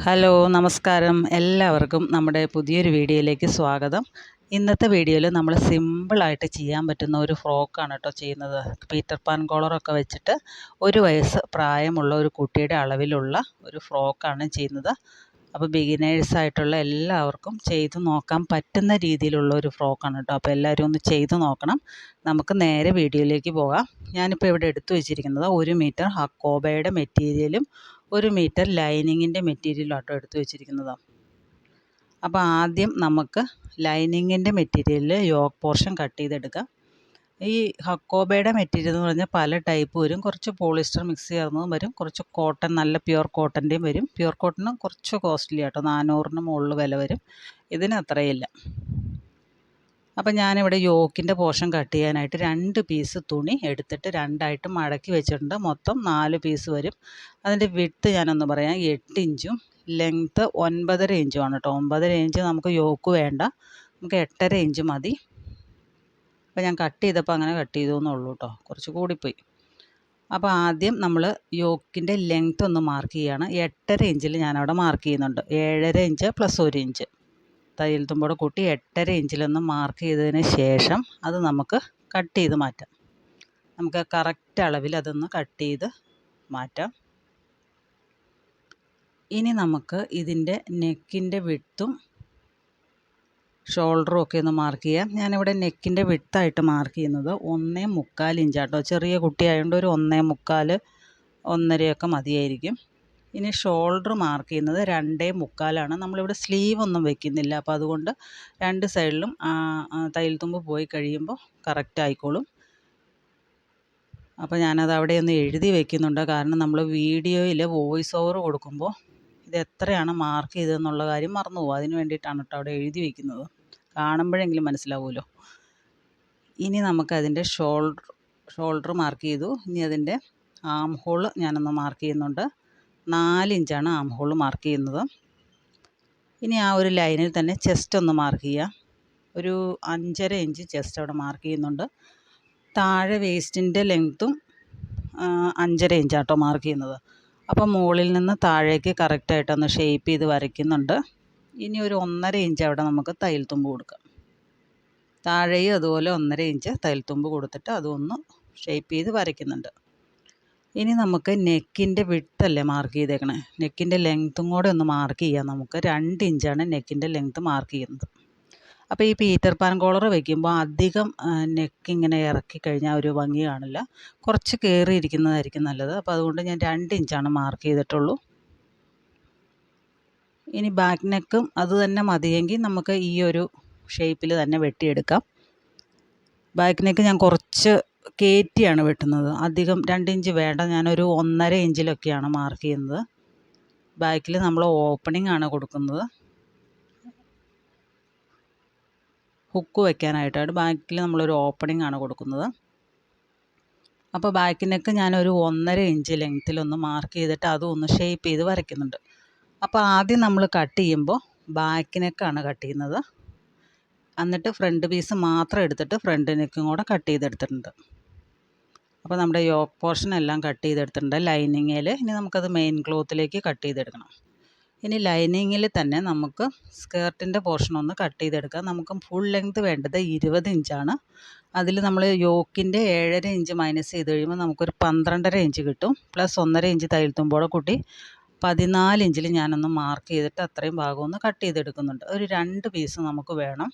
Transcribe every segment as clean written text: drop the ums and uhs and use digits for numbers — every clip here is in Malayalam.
ഹലോ നമസ്കാരം എല്ലാവർക്കും നമ്മുടെ പുതിയൊരു വീഡിയോയിലേക്ക് സ്വാഗതം. ഇന്നത്തെ വീഡിയോയിൽ നമ്മൾ സിമ്പിളായിട്ട് ചെയ്യാൻ പറ്റുന്ന ഒരു ഫ്രോക്കാണ് കേട്ടോ ചെയ്യുന്നത്. പീറ്റർ പാൻ കോളറൊക്കെ വെച്ചിട്ട് 1 വയസ്സ് പ്രായമുള്ള ഒരു കുട്ടിയുടെ അളവിലുള്ള ഒരു ഫ്രോക്കാണ് ചെയ്യുന്നത്. അപ്പോൾ ബിഗിനേഴ്സായിട്ടുള്ള എല്ലാവർക്കും ചെയ്ത് നോക്കാൻ പറ്റുന്ന രീതിയിലുള്ള ഒരു ഫ്രോക്കാണ് കേട്ടോ. അപ്പോൾ എല്ലാവരും ഒന്ന് ചെയ്ത് നോക്കണം. നമുക്ക് നേരെ വീഡിയോയിലേക്ക് പോകാം. ഞാനിപ്പോൾ ഇവിടെ എടുത്തു വെച്ചിരിക്കുന്നത് 1 മീറ്റർ ഹക്കോബയുടെ മെറ്റീരിയലും 1 മീറ്റർ ലൈനിങ്ങിൻ്റെ മെറ്റീരിയലും ആട്ടോ എടുത്തു വെച്ചിരിക്കുന്നത്. അപ്പോൾ ആദ്യം നമുക്ക് ലൈനിങ്ങിൻ്റെ മെറ്റീരിയലിൽ യോക്ക് പോർഷൻ കട്ട് ചെയ്തെടുക്കാം. ഈ ഹക്കോബയുടെ മെറ്റീരിയൽ എന്ന് പറഞ്ഞാൽ പല ടൈപ്പ് വരും. കുറച്ച് പോളിസ്റ്റർ മിക്സ് ചേർന്നതും വരും, കുറച്ച് കോട്ടൺ നല്ല പ്യുവർ കോട്ടൻ്റെയും വരും. പ്യുവർ കോട്ടണ് കുറച്ച് കോസ്റ്റ്ലി ആട്ടോ, 400-ന് മുകളിൽ വില വരും. ഇതിന് അത്രയില്ല. അപ്പം ഞാനിവിടെ യോക്കിൻ്റെ പോർഷൻ കട്ട് ചെയ്യാനായിട്ട് 2 പീസ് തുണി എടുത്തിട്ട് 2ആയിട്ട് മടക്കി വെച്ചിട്ടുണ്ട്. മൊത്തം 4 പീസ് വരും. അതിൻ്റെ വിഡ്ത്ത് ഞാനൊന്ന് പറയാം, 8 ഇഞ്ചും ലെങ്ത്ത് 9.5 ഇഞ്ചുമാണ് കേട്ടോ. 9.5 ഇഞ്ച് നമുക്ക് യോക്ക് വേണ്ട, നമുക്ക് 8.5 ഇഞ്ച് മതി. അപ്പോൾ ഞാൻ കട്ട് ചെയ്തപ്പോൾ അങ്ങനെ കട്ട് ചെയ്തു എന്നുള്ളൂ കേട്ടോ, കുറച്ച് കൂടിപ്പോയി. അപ്പോൾ ആദ്യം നമ്മൾ യോക്കിൻ്റെ ലെങ്ത്ത് ഒന്ന് മാർക്ക് ചെയ്യുകയാണ്. 8.5 ഇഞ്ചിൽ ഞാനവിടെ മാർക്ക് ചെയ്യുന്നുണ്ട്. 7.5 ഇഞ്ച് പ്ലസ് 1 ഇഞ്ച് തയ്യൽ തുമ്പോടെ കൂട്ടി 8.5 ഇഞ്ചിലൊന്ന് മാർക്ക് ചെയ്തതിന് ശേഷം അത് നമുക്ക് കട്ട് ചെയ്ത് മാറ്റാം. നമുക്ക് കറക്റ്റ് അളവിൽ അതൊന്ന് കട്ട് ചെയ്ത് മാറ്റാം. ഇനി നമുക്ക് ഇതിൻ്റെ നെക്കിൻ്റെ വിഡ്ത്തും ഷോൾഡറും ഒക്കെ ഒന്ന് മാർക്ക് ചെയ്യാം. ഞാനിവിടെ നെക്കിൻ്റെ വിഡ്ത്തായിട്ട് മാർക്ക് ചെയ്യുന്നത് 1.25 ഇഞ്ചാട്ടോ. ചെറിയ കുട്ടിയായതുകൊണ്ട് ഒരു 1.25 1.5 മതിയായിരിക്കും. ഇനി ഷോൾഡർ മാർക്ക് ചെയ്യുന്നത് 2.25. നമ്മളിവിടെ സ്ലീവ് ഒന്നും വെക്കുന്നില്ല, അപ്പോൾ അതുകൊണ്ട് 2 സൈഡിലും തയ്യൽ തുമ്പ് പോയി കഴിയുമ്പോൾ കറക്റ്റ് ആയിക്കോളും. അപ്പോൾ ഞാനത് അവിടെ ഒന്ന് എഴുതി വെക്കുന്നുണ്ട്, കാരണം നമ്മൾ വീഡിയോയിൽ വോയിസ് ഓവർ കൊടുക്കുമ്പോൾ ഇത് എത്രയാണ് മാർക്ക് ചെയ്തതെന്നുള്ള കാര്യം മറന്നു പോകും. അതിന് വേണ്ടിയിട്ടാണ് കേട്ടോ അവിടെ എഴുതി വയ്ക്കുന്നത്, കാണുമ്പോഴെങ്കിലും മനസ്സിലാവുമല്ലോ. ഇനി നമുക്കതിൻ്റെ ഷോൾഡർ മാർക്ക് ചെയ്തു. ഇനി അതിൻ്റെ ആം ഹോൾ ഞാനൊന്ന് മാർക്ക് ചെയ്യുന്നുണ്ട്. 4 ഇഞ്ചാണ് ആം ഹോൾ മാർക്ക് ചെയ്യുന്നത്. ഇനി ആ ഒരു ലൈനിൽ തന്നെ ചെസ്റ്റ് ഒന്ന് മാർക്ക് ചെയ്യുക. ഒരു 5.5 ഇഞ്ച് ചെസ്റ്റ് അവിടെ മാർക്ക് ചെയ്യുന്നുണ്ട്. താഴെ വേസ്റ്റിൻ്റെ ലെങ്ത്തും 5.5 ഇഞ്ചാട്ടോ മാർക്ക് ചെയ്യുന്നത്. അപ്പോൾ മുകളിൽ നിന്ന് താഴേക്ക് കറക്റ്റായിട്ടൊന്ന് ഷേപ്പ് ചെയ്ത് വരയ്ക്കുന്നുണ്ട്. ഇനി ഒരു 1.5 ഇഞ്ച് അവിടെ നമുക്ക് തയ്യൽ തുമ്പ് കൊടുക്കാം. താഴെയും അതുപോലെ 1.5 ഇഞ്ച് തയ്യൽ തുമ്പ് കൊടുത്തിട്ട് അതൊന്ന് ഷേപ്പ് ചെയ്ത് വരയ്ക്കുന്നുണ്ട്. ഇനി നമുക്ക് നെക്കിൻ്റെ വിഡ്ത്തല്ലേ മാർക്ക് ചെയ്തേക്കണേ, നെക്കിൻ്റെ ലെങ്ത്തും കൂടെ ഒന്ന് മാർക്ക് ചെയ്യാം. നമുക്ക് 2 ഇഞ്ചാണ് നെക്കിൻ്റെ ലെങ്ത്ത് മാർക്ക് ചെയ്യുന്നത്. അപ്പോൾ ഈ പീറ്റർ പാൻ കോളർ വയ്ക്കുമ്പോൾ അധികം നെക്ക് ഇങ്ങനെ ഇറക്കി കഴിഞ്ഞാൽ ഒരു ഭംഗി കാണില്ല, കുറച്ച് കയറിയിരിക്കുന്നതായിരിക്കും നല്ലത്. അപ്പോൾ അതുകൊണ്ട് ഞാൻ 2 ഇഞ്ചാണ് മാർക്ക് ചെയ്തിട്ടുള്ളൂ. ഇനി ബാക്ക് നെക്കും അത് തന്നെ മതിയെങ്കിൽ നമുക്ക് ഈ ഒരു ഷേപ്പിൽ തന്നെ വെട്ടിയെടുക്കാം. ബാക്ക് നെക്ക് ഞാൻ കുറച്ച് കയറ്റിയാണ് വെട്ടുന്നത്, അധികം 2 ഇഞ്ച് വേണ്ട. ഞാനൊരു 1.5 ഇഞ്ചിലൊക്കെയാണ് മാർക്ക് ചെയ്യുന്നത്. ബാക്കിൽ നമ്മൾ ഓപ്പണിംഗ് ആണ് കൊടുക്കുന്നത്, ഹുക്ക് വയ്ക്കാനായിട്ടാണ് ബാക്കിൽ നമ്മളൊരു ഓപ്പണിംഗ് ആണ് കൊടുക്കുന്നത്. അപ്പോൾ ബാക്ക് നെക്ക് ഞാനൊരു 1.5 ഇഞ്ച് ലെങ്ത്തിലൊന്ന് മാർക്ക് ചെയ്തിട്ട് അതും ഒന്ന് ഷേപ്പ് ചെയ്ത് വരയ്ക്കുന്നുണ്ട്. അപ്പോൾ ആദ്യം നമ്മൾ കട്ട് ചെയ്യുമ്പോൾ ബാക്ക് നെക്കാണ് കട്ട് ചെയ്യുന്നത്. എന്നിട്ട് ഫ്രണ്ട് പീസ് മാത്രം എടുത്തിട്ട് ഫ്രണ്ട് നെക്കും കൂടെ കട്ട് ചെയ്തെടുത്തിട്ടുണ്ട്. അപ്പോൾ നമ്മുടെ യോക്ക് പോർഷൻ എല്ലാം കട്ട് ചെയ്തെടുത്തിട്ടുണ്ട് ലൈനിങ്ങിൽ. ഇനി നമുക്കത് മെയിൻ ക്ലോത്തിലേക്ക് കട്ട് ചെയ്തെടുക്കണം. ഇനി ലൈനിങ്ങിൽ തന്നെ നമുക്ക് സ്കേർട്ടിൻ്റെ പോർഷൻ ഒന്ന് കട്ട് ചെയ്തെടുക്കാം. നമുക്ക് ഫുൾ ലെങ്ത് വേണ്ടത് 20 ഇഞ്ചാണ്. അതിൽ നമ്മൾ യോക്കിൻ്റെ 7.5 ഇഞ്ച് മൈനസ് ചെയ്ത് കഴിയുമ്പോൾ നമുക്കൊരു 12.5 ഇഞ്ച് കിട്ടും. പ്ലസ് 1.5 ഇഞ്ച് തയ്യൽ തുമ്പോടെ കൂട്ടി 14 ഇഞ്ചിൽ ഞാനൊന്ന് മാർക്ക് ചെയ്തിട്ട് അത്രയും ഭാഗം ഒന്ന് കട്ട് ചെയ്തെടുക്കുന്നുണ്ട്. ഒരു 2 പീസ് നമുക്ക് വേണം,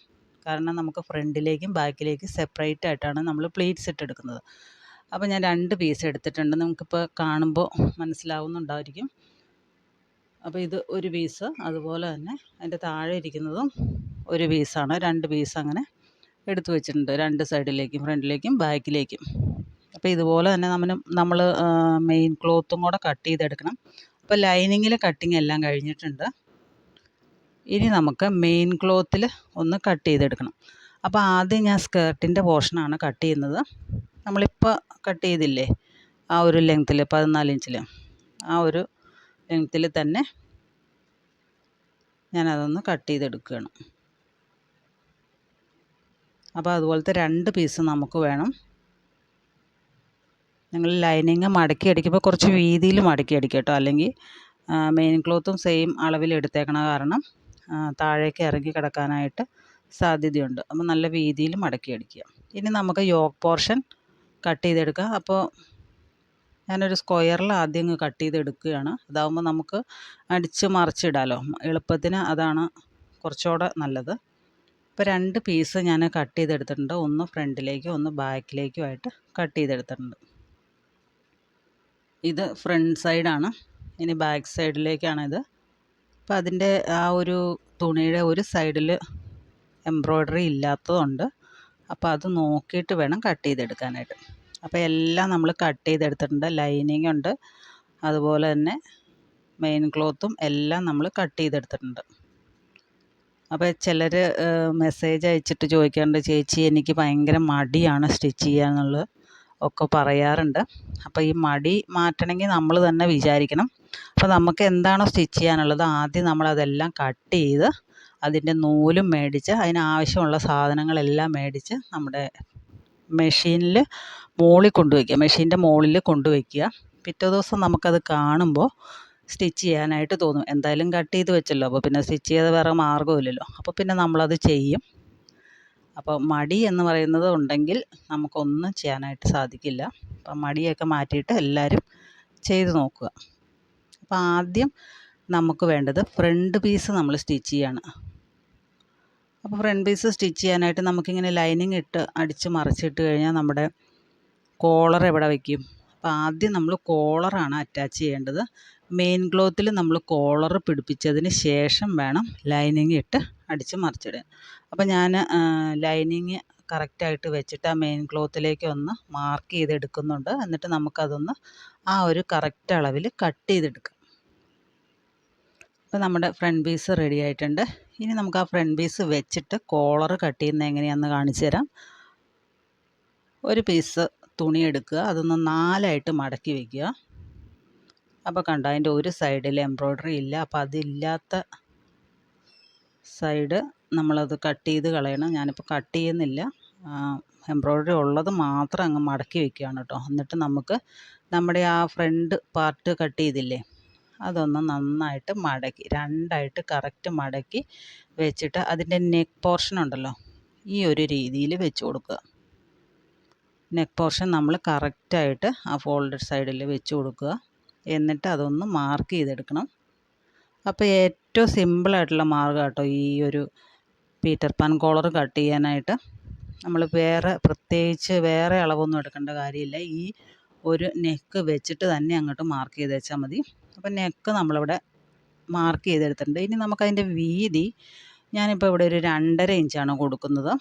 കാരണം നമുക്ക് ഫ്രണ്ടിലേക്കും ബാക്കിലേക്കും സെപ്പറേറ്റ് ആയിട്ടാണ് നമ്മൾ പ്ലീറ്റ്സ് ഇട്ടെടുക്കുന്നത്. അപ്പോൾ ഞാൻ 2 പീസ് എടുത്തിട്ടുണ്ട്, നമുക്കിപ്പോൾ കാണുമ്പോൾ മനസ്സിലാവുന്നുണ്ടായിരിക്കും. അപ്പോൾ ഇത് ഒരു പീസ്, അതുപോലെ തന്നെ അതിൻ്റെ താഴെ ഇരിക്കുന്നതും ഒരു പീസാണ്. 2 പീസ് അങ്ങനെ എടുത്തു വെച്ചിട്ടുണ്ട്, 2 സൈഡിലേക്കും ഫ്രണ്ടിലേക്കും ബാക്കിലേക്കും. അപ്പോൾ ഇതുപോലെ തന്നെ നമ്മൾ മെയിൻ ക്ലോത്തും കൂടെ കട്ട് ചെയ്തെടുക്കണം. അപ്പോൾ ലൈനിങ്ങിൽ കട്ടിങ് എല്ലാം കഴിഞ്ഞിട്ടുണ്ട്. ഇനി നമുക്ക് മെയിൻ ക്ലോത്തിൽ ഒന്ന് കട്ട് ചെയ്തെടുക്കണം. അപ്പോൾ ആദ്യം ഞാൻ സ്കേർട്ടിൻ്റെ പോർഷനാണ് കട്ട് ചെയ്യുന്നത്. നമ്മളിപ്പോൾ കട്ട് ചെയ്തില്ലേ ആ ഒരു ലെങ്ത്തിൽ 14 ഇഞ്ചിൽ, ആ ഒരു ലെങ്ത്തിൽ തന്നെ ഞാനതൊന്ന് കട്ട് ചെയ്തെടുക്കുകയാണ്. അപ്പോൾ അതുപോലത്തെ 2 പീസ് നമുക്ക് വേണം. നിങ്ങൾ ലൈനിങ് മടക്കി അടിക്കുമ്പോൾ കുറച്ച് വീതിയിൽ മടക്കി അടിക്കുക കേട്ടോ, അല്ലെങ്കിൽ മെയിൻ ക്ലോത്തും സെയിം അളവിൽ എടുത്തേക്കണ കാരണം താഴേക്ക് ഇറങ്ങി കിടക്കാനായിട്ട് സാധ്യതയുണ്ട്. അപ്പോൾ നല്ല വീതിയിൽ മടക്കി അടിക്കുക. ഇനി നമുക്ക് യോക്ക് പോർഷൻ കട്ട് ചെയ്തെടുക്കാം. അപ്പോൾ ഞാനൊരു സ്ക്വയറിൽ ആദ്യം കട്ട് ചെയ്തെടുക്കുകയാണ്. അതാകുമ്പോൾ നമുക്ക് അടിച്ച് മറിച്ചിടാമല്ലോ, എളുപ്പത്തിന് അതാണ് കുറച്ചുകൂടെ നല്ലത്. ഇപ്പോൾ 2 പീസ് ഞാൻ കട്ട് ചെയ്തെടുത്തിട്ടുണ്ട്. ഒന്ന് ഫ്രണ്ടിലേക്കും ഒന്ന് ബാക്കിലേക്കുമായിട്ട് കട്ട് ചെയ്തെടുത്തിട്ടുണ്ട്. ഇത് ഫ്രണ്ട് സൈഡാണ്. ഇനി ബാക്ക് സൈഡിലേക്കാണിത്. അപ്പോൾ അതിൻ്റെ ആ ഒരു തുണിയുടെ ഒരു സൈഡിൽ എംബ്രോയ്ഡറി ഇല്ലാത്തതുകൊണ്ട് അപ്പോൾ അത് നോക്കിയിട്ട് വേണം കട്ട് ചെയ്തെടുക്കാനായിട്ട്. അപ്പോൾ എല്ലാം നമ്മൾ കട്ട് ചെയ്തെടുത്തിട്ടുണ്ട്. ലൈനിങ് ഉണ്ട്, അതുപോലെ തന്നെ മെയിൻ ക്ലോത്തും എല്ലാം നമ്മൾ കട്ട് ചെയ്തെടുത്തിട്ടുണ്ട്. അപ്പോൾ ചിലർ മെസ്സേജ് അയച്ചിട്ട് ചോദിക്കാറുണ്ട്, ചേച്ചി എനിക്ക് ഭയങ്കര മടിയാണ് സ്റ്റിച്ച് ചെയ്യാന്നുള്ളത് ഒക്കെ പറയാറുണ്ട്. അപ്പോൾ ഈ മടി മാറ്റണമെങ്കിൽ നമ്മൾ തന്നെ വിചാരിക്കണം. അപ്പോൾ നമുക്ക് എന്താണോ സ്റ്റിച്ച് ചെയ്യാനുള്ളത് ആദ്യം നമ്മളതെല്ലാം കട്ട് ചെയ്ത് അതിൻ്റെ നൂലും മേടിച്ച് അതിനാവശ്യമുള്ള സാധനങ്ങളെല്ലാം മേടിച്ച് നമ്മുടെ മെഷീനിൽ മുകളിൽ കൊണ്ടുവയ്ക്കുക, മെഷീൻ്റെ മുകളിൽ കൊണ്ടുവയ്ക്കുക. പിറ്റേ ദിവസം നമുക്കത് കാണുമ്പോൾ സ്റ്റിച്ച് ചെയ്യാനായിട്ട് തോന്നും. എന്തായാലും കട്ട് ചെയ്ത് വെച്ചല്ലോ, അപ്പോൾ പിന്നെ സ്റ്റിച്ച് ചെയ്ത് വേറെ മാർഗ്ഗമില്ലല്ലോ. അപ്പോൾ പിന്നെ നമ്മളത് ചെയ്യും. അപ്പോൾ മടി എന്ന് പറയുന്നത് ഉണ്ടെങ്കിൽ നമുക്കൊന്നും ചെയ്യാനായിട്ട് സാധിക്കില്ല. അപ്പം മടിയൊക്കെ മാറ്റിയിട്ട് എല്ലാവരും ചെയ്ത് നോക്കുക. അപ്പോൾ ആദ്യം നമുക്ക് വേണ്ടത് ഫ്രണ്ട് പീസ് നമ്മൾ സ്റ്റിച്ച് ചെയ്യാണ്. അപ്പോൾ ഫ്രണ്ട് പീസ് സ്റ്റിച്ച് ചെയ്യാനായിട്ട് നമുക്കിങ്ങനെ ലൈനിങ് ഇട്ട് അടിച്ച് മറിച്ചിട്ട് കഴിഞ്ഞാൽ നമ്മുടെ കോളർ എവിടെ വയ്ക്കും? അപ്പോൾ ആദ്യം നമ്മൾ കോളറാണ് അറ്റാച്ച് ചെയ്യേണ്ടത്. മെയിൻ ക്ലോത്തിൽ നമ്മൾ കോളർ പിടിപ്പിച്ചതിന് ശേഷം വേണം ലൈനിങ് ഇട്ട് അടിച്ച് മറിച്ചിടാൻ. അപ്പോൾ ഞാൻ ലൈനിങ് കറക്റ്റായിട്ട് വെച്ചിട്ട് ആ മെയിൻ ക്ലോത്തിലേക്ക് ഒന്ന് മാർക്ക് ചെയ്തെടുക്കുന്നുണ്ട്. എന്നിട്ട് നമുക്കതൊന്ന് ആ ഒരു കറക്റ്റ് അളവിൽ കട്ട് ചെയ്തെടുക്കാം. അപ്പോൾ നമ്മുടെ ഫ്രണ്ട് പീസ് റെഡി ആയിട്ടുണ്ട്. ഇനി നമുക്ക് ആ ഫ്രണ്ട് പീസ് വെച്ചിട്ട് കോളർ കട്ട് ചെയ്യുന്നത് എങ്ങനെയാണെന്ന് കാണിച്ചു തരാം. ഒരു പീസ് തുണി എടുക്കുക, അതൊന്ന് 4ആയിട്ട് മടക്കി വയ്ക്കുക. അപ്പോൾ കണ്ടോ, അതിൻ്റെ ഒരു സൈഡിൽ എംബ്രോയ്ഡറി ഇല്ല. അപ്പോൾ അതില്ലാത്ത സൈഡ് നമ്മളത് കട്ട് ചെയ്ത് കളയണം. ഞാനിപ്പോൾ കട്ട് ചെയ്യുന്നില്ല, എംബ്രോയ്ഡറി ഉള്ളത് മാത്രം അങ്ങ് മടക്കി വയ്ക്കുകയാണ് കേട്ടോ. എന്നിട്ട് നമുക്ക് നമ്മുടെ ആ ഫ്രണ്ട് പാർട്ട് കട്ട് ചെയ്തില്ലേ, അതൊന്ന് നന്നായിട്ട് മടക്കി 2ആയിട്ട് കറക്റ്റ് മടക്കി വെച്ചിട്ട് അതിൻ്റെ നെക്ക് പോർഷൻ ഉണ്ടല്ലോ, ഈ ഒരു രീതിയിൽ വെച്ച് കൊടുക്കുക. നെക്ക് പോർഷൻ നമ്മൾ കറക്റ്റായിട്ട് ആ ഫോൾഡഡ് സൈഡിൽ വെച്ച് കൊടുക്കുക. എന്നിട്ട് അതൊന്ന് മാർക്ക് ചെയ്തെടുക്കണം. അപ്പോൾ ഏറ്റവും സിമ്പിളായിട്ടുള്ള മാർഗ്ഗം കേട്ടോ ഈ ഒരു പീറ്റർ പാൻ കോളർ കട്ട് ചെയ്യാനായിട്ട്. നമ്മൾ പ്രത്യേകിച്ച് വേറെ അളവൊന്നും എടുക്കേണ്ട കാര്യമില്ല. ഈ ഒരു നെക്ക് വെച്ചിട്ട് തന്നെ അങ്ങോട്ട് മാർക്ക് ചെയ്ത് വെച്ചാൽ മതി. അപ്പോൾ നെക്ക് നമ്മളിവിടെ മാർക്ക് ചെയ്തെടുത്തിട്ടുണ്ട്. ഇനി നമുക്കതിൻ്റെ വീതി ഞാനിപ്പോൾ ഇവിടെ ഒരു 2.5 ഇഞ്ചാണ് കൊടുക്കുന്നത്.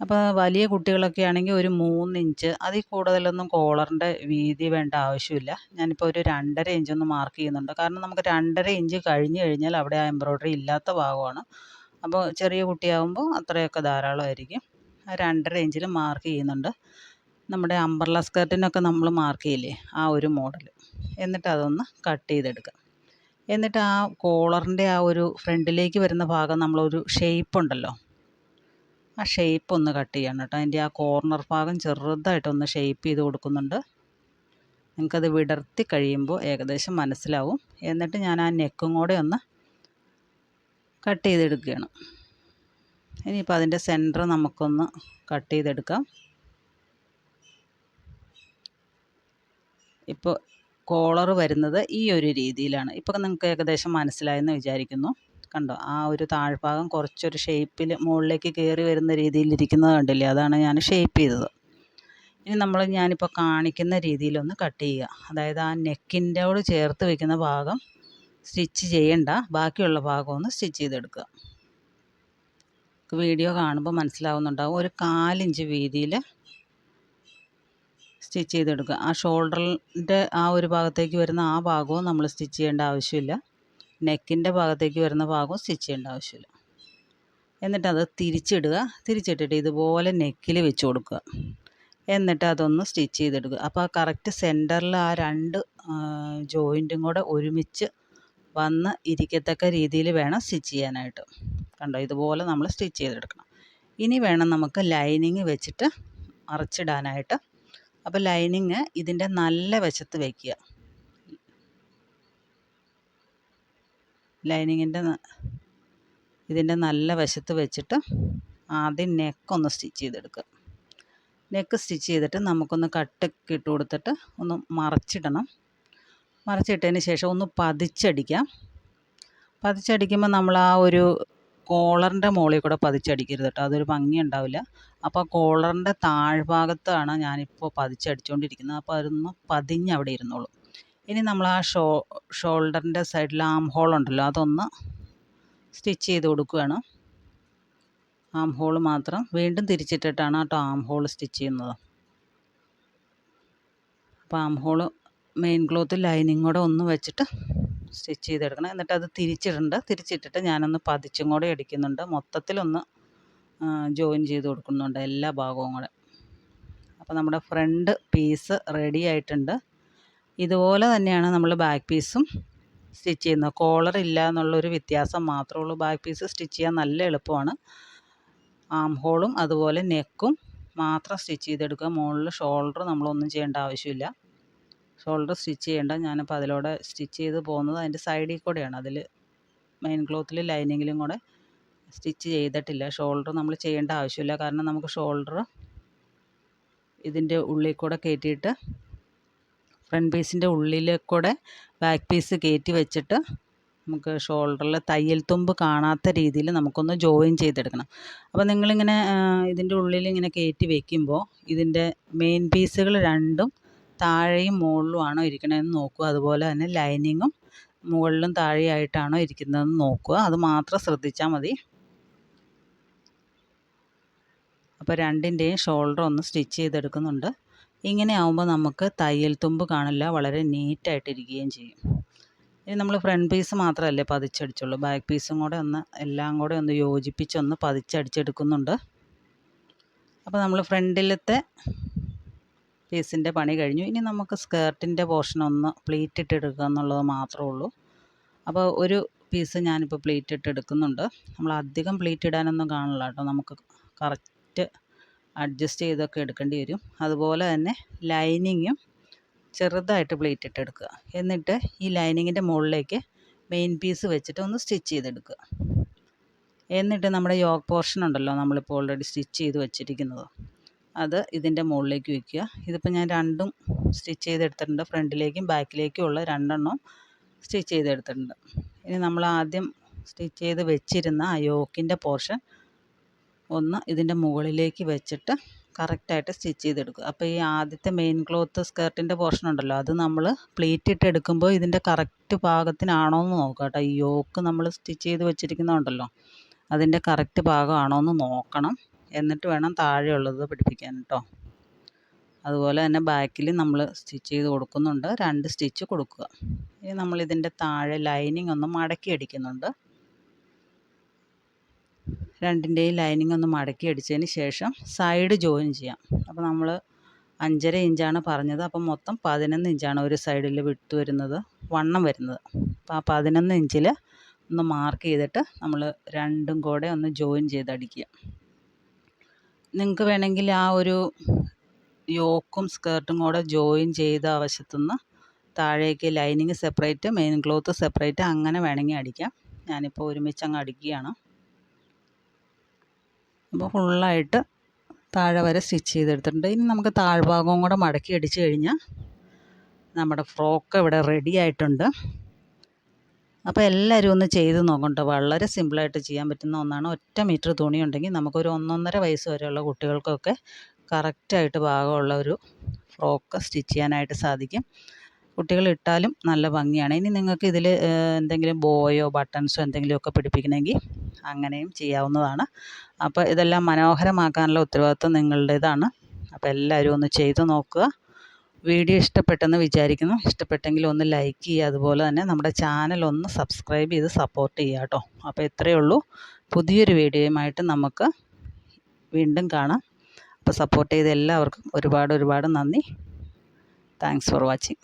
അപ്പോൾ വലിയ കുട്ടികളൊക്കെ ആണെങ്കിൽ ഒരു 3 ഇഞ്ച്, അതിൽ കൂടുതലൊന്നും കോളറിൻ്റെ വീതി വേണ്ട ആവശ്യമില്ല. ഞാനിപ്പോൾ ഒരു 2.5 ഇഞ്ചൊന്ന് മാർക്ക് ചെയ്യുന്നുണ്ട്. കാരണം നമുക്ക് 2.5 ഇഞ്ച് കഴിഞ്ഞ് കഴിഞ്ഞാൽ അവിടെ ആ എംബ്രോയ്ഡറി ഇല്ലാത്ത ഭാഗമാണ്. അപ്പോൾ ചെറിയ കുട്ടിയാകുമ്പോൾ അത്രയൊക്കെ ധാരാളമായിരിക്കും. ആ 2.5 ഇഞ്ചിൽ മാർക്ക് ചെയ്യുന്നുണ്ട്. നമ്മുടെ അംബ്രല്ല സ്കർട്ടിനൊക്കെ നമ്മൾ മാർക്ക് ചെയ്യില്ലേ, ആ ഒരു മോഡൽ. എന്നിട്ട് അതൊന്ന് കട്ട് ചെയ്തെടുക്കുക. എന്നിട്ട് ആ കോളറിൻ്റെ ആ ഒരു ഫ്രണ്ടിലേക്ക് വരുന്ന ഭാഗം നമ്മളൊരു ഷേപ്പ് ഉണ്ടല്ലോ, ആ ഷേപ്പ് ഒന്ന് കട്ട് ചെയ്യണം കേട്ടോ. അതിൻ്റെ ആ കോർണർ ഭാഗം ചെറുതായിട്ടൊന്ന് ഷേപ്പ് ചെയ്ത് കൊടുക്കുന്നുണ്ട്. നിങ്ങൾക്കത് വിടർത്തി കഴിയുമ്പോൾ ഏകദേശം മനസ്സിലാവും. എന്നിട്ട് ഞാൻ ആ നെക്കും കൂടെ ഒന്ന് കട്ട് ചെയ്തെടുക്കുകയാണ്. ഇനിയിപ്പോൾ അതിൻ്റെ സെൻറ്റർ നമുക്കൊന്ന് കട്ട് ചെയ്തെടുക്കാം. ഇപ്പോൾ കോളർ വരുന്നത് ഈ ഒരു രീതിയിലാണ്. ഇപ്പോൾ നിങ്ങൾക്ക് ഏകദേശം മനസ്സിലായെന്ന് വിചാരിക്കുന്നു. കണ്ടോ, ആ ഒരു താഴ്ഭാഗം കുറച്ചൊരു ഷേപ്പിൽ മുകളിലേക്ക് കയറി വരുന്ന രീതിയിലിരിക്കുന്നത് കണ്ടില്ലേ, അതാണ് ഞാൻ ഷേപ്പ് ചെയ്തത്. ഇനി ഞാനിപ്പോൾ കാണിക്കുന്ന രീതിയിലൊന്ന് കട്ട് ചെയ്യുക. അതായത് ആ നെക്കിൻ്റെയോട് ചേർത്ത് വയ്ക്കുന്ന ഭാഗം സ്റ്റിച്ച് ചെയ്യണ്ട, ബാക്കിയുള്ള ഭാഗം ഒന്ന് സ്റ്റിച്ച് ചെയ്തെടുക്കുക. വീഡിയോ കാണുമ്പോൾ മനസ്സിലാവുന്നുണ്ടാവും. ഒരു 4 ഇഞ്ച് വീതിയിൽ സ്റ്റിച്ച് ചെയ്തെടുക്കുക. ആ ഷോൾഡറിൻ്റെ ആ ഒരു ഭാഗത്തേക്ക് വരുന്ന ആ ഭാഗവും നമ്മൾ സ്റ്റിച്ച് ചെയ്യേണ്ട ആവശ്യമില്ല. നെക്കിൻ്റെ ഭാഗത്തേക്ക് വരുന്ന ഭാഗവും സ്റ്റിച്ച് ചെയ്യേണ്ട ആവശ്യമില്ല. എന്നിട്ടത് തിരിച്ചിടുക. തിരിച്ചിട്ടിട്ട് ഇതുപോലെ നെക്കിൽ വെച്ച് കൊടുക്കുക. എന്നിട്ട് അതൊന്ന് സ്റ്റിച്ച് ചെയ്തെടുക്കുക. അപ്പോൾ ആ കറക്റ്റ് സെൻറ്ററിൽ ആ 2 ജോയിൻറ്റും കൂടെ ഒരുമിച്ച് വന്ന് ഇരിക്കത്തക്ക രീതിയിൽ വേണം സ്റ്റിച്ച് ചെയ്യാനായിട്ട്. കണ്ടോ, ഇതുപോലെ നമ്മൾ സ്റ്റിച്ച് ചെയ്തെടുക്കണം. ഇനി വേണം നമുക്ക് ലൈനിങ് വെച്ചിട്ട് മറിച്ചിടാനായിട്ട്. അപ്പോൾ ലൈനിങ് ഇതിൻ്റെ നല്ല വശത്ത് വയ്ക്കുക. ലൈനിങ്ങിൻ്റെ ഇതിൻ്റെ നല്ല വശത്ത് വെച്ചിട്ട് ആദ്യം നെക്കൊന്ന് സ്റ്റിച്ച് ചെയ്തെടുക്കുക. നെക്ക് സ്റ്റിച്ച് ചെയ്തിട്ട് നമുക്കൊന്ന് കട്ടൊക്കെ ഇട്ട് കൊടുത്തിട്ട് ഒന്ന് മറച്ചിടണം. മറച്ചിട്ടതിന് ശേഷം ഒന്ന് പതിച്ചടിക്കാം. പതിച്ചടിക്കുമ്പോൾ നമ്മൾ ആ ഒരു കോളറിൻ്റെ മുകളിൽ കൂടെ പതിച്ചടിക്കരുത് കേട്ടോ, അതൊരു ഭംഗി ഉണ്ടാവില്ല. അപ്പോൾ കോളറിൻ്റെ താഴ്ഭാഗത്താണ് ഞാനിപ്പോൾ പതിച്ചടിച്ചുകൊണ്ടിരിക്കുന്നത്. അപ്പോൾ അതൊന്ന് പതിഞ്ഞ് അവിടെ ഇരുന്നോളും. ഇനി നമ്മൾ ആ ഷോൾഡറിൻ്റെ സൈഡിൽ ആം ഹോൾ ഉണ്ടല്ലോ, അതൊന്ന് സ്റ്റിച്ച് ചെയ്ത് കൊടുക്കുകയാണ്. ആം ഹോൾ മാത്രം വീണ്ടും തിരിച്ചിട്ടിട്ടാണ് കേട്ടോ ആം ഹോൾ സ്റ്റിച്ച് ചെയ്യുന്നത്. അപ്പോൾ arm hole main cloth lining കൂടെ ഒന്ന് വെച്ചിട്ട് സ്റ്റിച്ച് ചെയ്തെടുക്കണം. എന്നിട്ട് അത് തിരിച്ചിട്ടിട്ട് ഞാനൊന്ന് പതിച്ചും കൂടെ അടിക്കുന്നുണ്ട്. മൊത്തത്തിലൊന്ന് ജോയിൻ ചെയ്ത് കൊടുക്കുന്നുണ്ട് എല്ലാ ഭാഗവും കൂടെ. അപ്പോൾ നമ്മുടെ ഫ്രണ്ട് പീസ് റെഡി ആയിട്ടുണ്ട്. ഇതുപോലെ തന്നെയാണ് നമ്മൾ ബാക്ക് പീസും സ്റ്റിച്ച് ചെയ്യുന്നത്. കോളർ ഇല്ല എന്നുള്ളൊരു വ്യത്യാസം മാത്രമേ ഉള്ളൂ. ബാക്ക് പീസ് സ്റ്റിച്ച് ചെയ്യാൻ നല്ല എളുപ്പമാണ്. ആം ഹോളും അതുപോലെ നെക്കും മാത്രം സ്റ്റിച്ച് ചെയ്തെടുക്കുക. മുകളിൽ ഷോൾഡർ നമ്മളൊന്നും ചെയ്യേണ്ട ആവശ്യമില്ല. ഷോൾഡർ സ്റ്റിച്ച് ചെയ്യേണ്ട. ഞാനിപ്പോൾ അതിലൂടെ സ്റ്റിച്ച് ചെയ്ത് പോകുന്നത് അതിൻ്റെ സൈഡിൽ കൂടെയാണ്. അതിൽ മെയിൻ ക്ലോത്തിൽ ലൈനിങ്ങിലും കൂടെ സ്റ്റിച്ച് ചെയ്തിട്ടില്ല. ഷോൾഡർ നമ്മൾ ചെയ്യേണ്ട ആവശ്യമില്ല. കാരണം നമുക്ക് ഷോൾഡർ ഇതിൻ്റെ ഉള്ളിൽ കൂടെ കയറ്റിയിട്ട് ഫ്രണ്ട് പീസിൻ്റെ ഉള്ളിൽ കൂടെ ബാക്ക് പീസ് കയറ്റി വെച്ചിട്ട് നമുക്ക് ഷോൾഡറിൽ തയ്യൽ തുമ്പ് കാണാത്ത രീതിയിൽ നമുക്കൊന്ന് ജോയിൻ ചെയ്തെടുക്കണം. അപ്പോൾ നിങ്ങളിങ്ങനെ ഇതിൻ്റെ ഉള്ളിൽ ഇങ്ങനെ കയറ്റി വെക്കുമ്പോൾ ഇതിൻ്റെ മെയിൻ പീസുകൾ രണ്ടും താഴെയും മുകളിലുമാണോ ഇരിക്കണമെന്ന് നോക്കുക. അതുപോലെ തന്നെ ലൈനിങ്ങും മുകളിലും താഴെയായിട്ടാണോ ഇരിക്കുന്നതെന്ന് നോക്കുക. അത് മാത്രം ശ്രദ്ധിച്ചാൽ മതി. അപ്പോൾ രണ്ടിൻ്റെയും ഷോൾഡർ ഒന്ന് സ്റ്റിച്ച് ചെയ്തെടുക്കുന്നുണ്ട്. ഇങ്ങനെ ആകുമ്പോൾ നമുക്ക് തയ്യൽ തുമ്പ് കാണില്ല, വളരെ നീറ്റായിട്ടിരിക്കുകയും ചെയ്യും. ഇനി നമ്മൾ ഫ്രണ്ട് പീസ് മാത്രമല്ലേ പതിച്ചടിച്ചുള്ളൂ, ബാക്ക് പീസും കൂടെ ഒന്ന് എല്ലാം കൂടെ ഒന്ന് യോജിപ്പിച്ചൊന്ന് പതിച്ചടിച്ചെടുക്കുന്നുണ്ട്. അപ്പോൾ നമ്മൾ ഫ്രണ്ടിലത്തെ പീസിൻ്റെ പണി കഴിഞ്ഞു. ഇനി നമുക്ക് സ്കേർട്ടിൻ്റെ പോർഷൻ ഒന്ന് പ്ലീറ്റ് ഇട്ടെടുക്കുക എന്നുള്ളത് മാത്രമേ ഉള്ളൂ. അപ്പോൾ ഒരു പീസ് ഞാനിപ്പോൾ പ്ലീറ്റ് ഇട്ടെടുക്കുന്നുണ്ട്. നമ്മൾ അധികം പ്ലീറ്റ് ഇടാനൊന്നും കാണില്ല കേട്ടോ, നമുക്ക് കറക്റ്റ് അഡ്ജസ്റ്റ് ചെയ്തൊക്കെ എടുക്കേണ്ടി വരും. അതുപോലെ തന്നെ ലൈനിങ്ങും ചെറുതായിട്ട് പ്ലീറ്റ് ഇട്ടെടുക്കുക. എന്നിട്ട് ഈ ലൈനിങ്ങിൻ്റെ മുകളിലേക്ക് മെയിൻ പീസ് വെച്ചിട്ട് ഒന്ന് സ്റ്റിച്ച് ചെയ്തെടുക്കുക. എന്നിട്ട് നമ്മുടെ യോക്ക് പോർഷൻ ഉണ്ടല്ലോ, നമ്മളിപ്പോൾ ഓൾറെഡി സ്റ്റിച്ച് ചെയ്ത് വെച്ചിരിക്കുന്നത്, അത് ഇതിൻ്റെ മുകളിലേക്ക് വയ്ക്കുക. ഇതിപ്പോൾ ഞാൻ രണ്ടും സ്റ്റിച്ച് ചെയ്തെടുത്തിട്ടുണ്ട്. ഫ്രണ്ടിലേക്കും ബാക്കിലേക്കും ഉള്ള രണ്ടെണ്ണം സ്റ്റിച്ച് ചെയ്തെടുത്തിട്ടുണ്ട്. ഇനി നമ്മൾ ആദ്യം സ്റ്റിച്ച് ചെയ്ത് വെച്ചിരുന്ന ആ യോക്കിൻ്റെ പോർഷൻ ഒന്ന് ഇതിൻ്റെ മുകളിലേക്ക് വെച്ചിട്ട് കറക്റ്റായിട്ട് സ്റ്റിച്ച് ചെയ്തെടുക്കുക. അപ്പോൾ ഈ ആദ്യത്തെ മെയിൻ ക്ലോത്ത് സ്കേർട്ടിൻ്റെ പോർഷൻ ഉണ്ടല്ലോ, അത് നമ്മൾ പ്ലീറ്റ് ഇട്ട് എടുക്കുമ്പോൾ ഇതിൻ്റെ കറക്റ്റ് പാകത്തിനാണോ എന്ന് നോക്കുക കേട്ടോ. ഈ യോക്ക് നമ്മൾ സ്റ്റിച്ച് ചെയ്ത് വെച്ചിരിക്കുന്നുണ്ടല്ലോ, അതിൻ്റെ കറക്റ്റ് പാകമാണോ എന്ന് നോക്കണം. എന്നിട്ട് വേണം താഴെയുള്ളത് പിടിപ്പിക്കാൻ കേട്ടോ. അതുപോലെ തന്നെ ബാക്കിൽ നമ്മൾ സ്റ്റിച്ച് ചെയ്ത് കൊടുക്കുന്നുണ്ട്. 2 സ്റ്റിച്ച് കൊടുക്കുക. ഇനി നമ്മളിതിൻ്റെ താഴെ ലൈനിങ് ഒന്ന് മടക്കി അടിക്കുന്നുണ്ട്. രണ്ടിൻ്റെയും ലൈനിങ് ഒന്ന് മടക്കി അടിച്ചതിന് ശേഷം സൈഡ് ജോയിൻ ചെയ്യാം. അപ്പോൾ നമ്മൾ 5.5 ഇഞ്ചാണ് പറഞ്ഞത്. അപ്പം മൊത്തം 11 ഇഞ്ചാണ് ഒരു സൈഡിൽ വിട്ട് വരുന്നത്, വണ്ണം വരുന്നത്. അപ്പോൾ ആ 11 ഇഞ്ചിൽ ഒന്ന് മാർക്ക് ചെയ്തിട്ട് നമ്മൾ രണ്ടും കൂടെ ഒന്ന് ജോയിൻ ചെയ്തടിക്കുക. നിങ്ങൾക്ക് വേണമെങ്കിൽ ആ ഒരു യോക്കും സ്കേർട്ടും കൂടെ ജോയിൻ ചെയ്ത വശത്തുനിന്ന് താഴേക്ക് lining separate main cloth separate അങ്ങനെ വേണമെങ്കിൽ അടിക്കാം. ഞാനിപ്പോൾ ഒരുമിച്ച് അങ്ങ് അടിക്കുകയാണ്. അപ്പോൾ ഫുള്ളായിട്ട് താഴെ വരെ സ്റ്റിച്ച് ചെയ്തെടുത്തിട്ടുണ്ട്. ഇനി നമുക്ക് താഴ്ഭാഗവും കൂടെ മടക്കി അടിച്ച് കഴിഞ്ഞാൽ നമ്മുടെ ഫ്രോക്ക് ഇവിടെ റെഡി ആയിട്ടുണ്ട്. അപ്പോൾ എല്ലാവരും ഒന്ന് ചെയ്ത് നോക്കണ്ട, വളരെ സിമ്പിളായിട്ട് ചെയ്യാൻ പറ്റുന്ന ഒന്നാണ്. 1 മീറ്റർ തുണി ഉണ്ടെങ്കിൽ നമുക്കൊരു 1.5 വയസ്സ് വരെയുള്ള കുട്ടികൾക്കൊക്കെ കറക്റ്റായിട്ട് ഭാഗമുള്ള ഒരു ഫ്രോക്ക് സ്റ്റിച്ച് ചെയ്യാനായിട്ട് സാധിക്കും. കുട്ടികൾ ഇട്ടാലും നല്ല ഭംഗിയാണ്. ഇനി നിങ്ങൾക്ക് ഇതിൽ എന്തെങ്കിലും ബോയോ ബട്ടൺസോ എന്തെങ്കിലുമൊക്കെ പിടിപ്പിക്കണമെങ്കിൽ അങ്ങനെയും ചെയ്യാവുന്നതാണ്. അപ്പോൾ ഇതെല്ലാം മനോഹരമാക്കാനുള്ള ഉത്തരവാദിത്വം നിങ്ങളുടേതാണ്. അപ്പോൾ എല്ലാവരും ഒന്ന് ചെയ്ത് നോക്കുക. വീഡിയോ ഇഷ്ടപ്പെട്ടെന്ന് വിചാരിക്കുന്നു. ഇഷ്ടപ്പെട്ടെങ്കിൽ ഒന്ന് ലൈക്ക് ചെയ്യുക. അതുപോലെ തന്നെ നമ്മുടെ ചാനൽ ഒന്ന് സബ്സ്ക്രൈബ് ചെയ്ത് സപ്പോർട്ട് ചെയ്യുക കേട്ടോ. അപ്പോൾ ഇത്രയേ ഉള്ളൂ. പുതിയൊരു വീഡിയോയുമായിട്ട് നമുക്ക് വീണ്ടും കാണാം. അപ്പോൾ സപ്പോർട്ട് ചെയ്ത എല്ലാവർക്കും ഒരുപാട് നന്ദി. Thanks for watching.